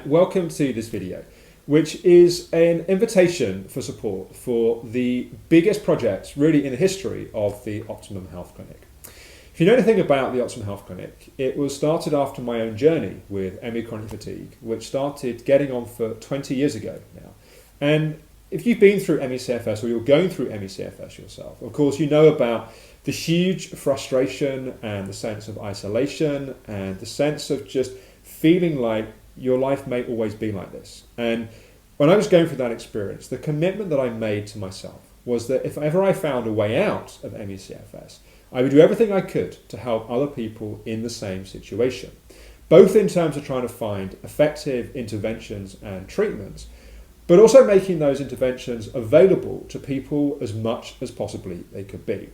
and welcome to this video, which is an invitation for support for the biggest project really in the history of the Optimum Health Clinic. If you know anything about the Optimum Health Clinic, it was started after my own journey with ME chronic fatigue, which started getting on for 20 years ago now. And if you've been through ME/CFS or you're going through ME/CFS yourself, of course you know about the huge frustration and the sense of isolation and the sense of just feeling like your life may always be like this. And when I was going through that experience, the commitment that I made to myself was that if ever I found a way out of ME/CFS, I would do everything I could to help other people in the same situation, both in terms of trying to find effective interventions and treatments, but also making those interventions available to people as much as possibly they could be.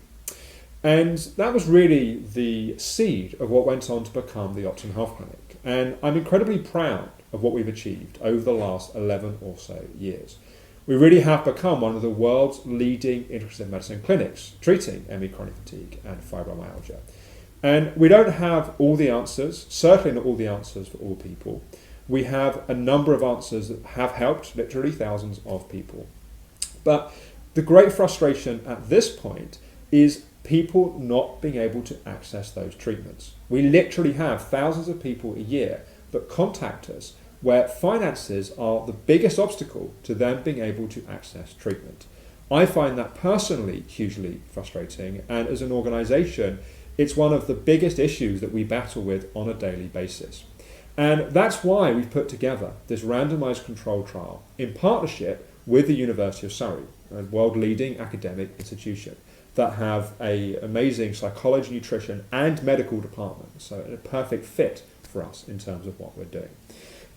And that was really the seed of what went on to become the Optimum Health Clinic. And I'm incredibly proud of what we've achieved over the last 11 or so years. We really have become one of the world's leading integrative medicine clinics treating ME chronic fatigue and fibromyalgia. And we don't have all the answers, certainly not all the answers for all people. We have a number of answers that have helped literally thousands of people. But the great frustration at this point is people not being able to access those treatments. We literally have thousands of people a year that contact us where finances are the biggest obstacle to them being able to access treatment. I find that personally hugely frustrating, and as an organisation, it's one of the biggest issues that we battle with on a daily basis. And that's why we've put together this randomised control trial in partnership with the University of Surrey, a world-leading academic institution that have an amazing psychology, nutrition and medical department, so a perfect fit for us in terms of what we're doing.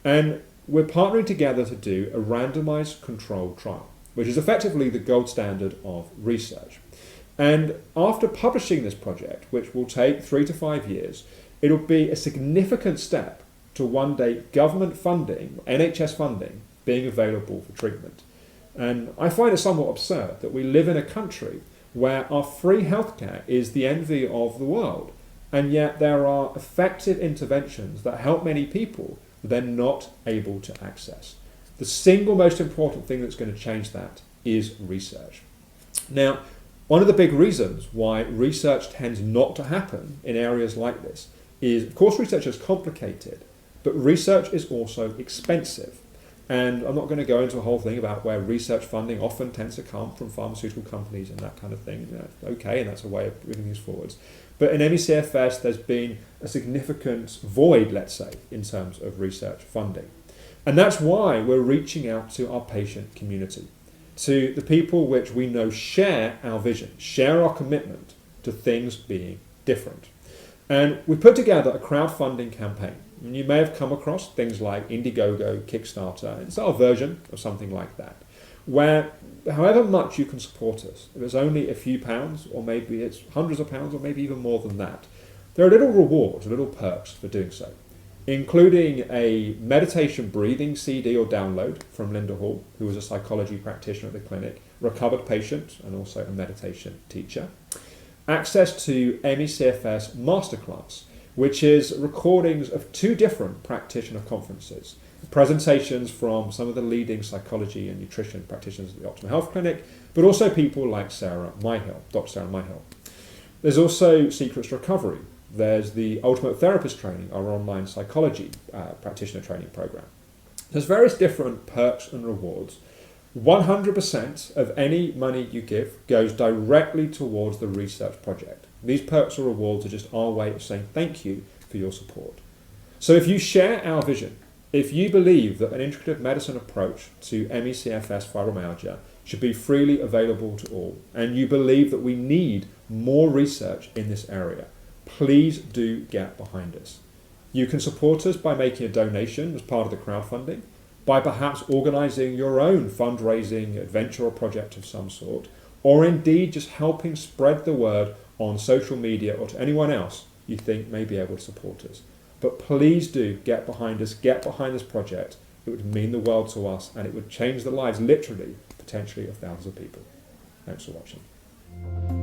And we're partnering together to do a randomised controlled trial, which is effectively the gold standard of research. And after publishing this project, which will take 3 to 5 years, it'll be a significant step to one day government funding, NHS funding, being available for treatment. And I find it somewhat absurd that we live in a country where our free healthcare is the envy of the world, and yet there are effective interventions that help many people they're not able to access. The single most important thing that's going to change that is research. Now, one of the big reasons why research tends not to happen in areas like this is, of course, research is complicated, but research is also expensive. And I'm not going to go into a whole thing about where research funding often tends to come from pharmaceutical companies and that kind of thing. Okay, and that's a way of moving things forwards. But in ME/CFS, there's been a significant void, let's say, in terms of research funding. And that's why we're reaching out to our patient community, to the people which we know share our vision, share our commitment to things being different. And we put together a crowdfunding campaign. And you may have come across things like Indiegogo, Kickstarter. It's our version of something like that, where however much you can support us, if it's only a few pounds, or maybe it's hundreds of pounds, or maybe even more than that, there are little rewards, little perks for doing so, including a meditation breathing CD or download from Linda Hall, who was a psychology practitioner at the clinic, recovered patient, and also a meditation teacher. Access to ME/CFS Masterclass, which is recordings of 2 different practitioner conferences, presentations from some of the leading psychology and nutrition practitioners at the Optimum Health Clinic, but also people like Dr. Sarah Myhill. There's also Secrets to Recovery. There's the Ultimate Therapist Training, our online psychology practitioner training program. There's various different perks and rewards. 100% of any money you give goes directly towards the research project. These perks or rewards are just our way of saying thank you for your support. So if you share our vision, if you believe that an integrative medicine approach to ME/CFS fibromyalgia should be freely available to all, and you believe that we need more research in this area, please do get behind us. You can support us by making a donation as part of the crowdfunding, by perhaps organising your own fundraising adventure or project of some sort, or indeed just helping spread the word on social media or to anyone else you think may be able to support us. But please do get behind us, get behind this project. It would mean the world to us, and it would change the lives, literally, potentially, of thousands of people. Thanks for watching.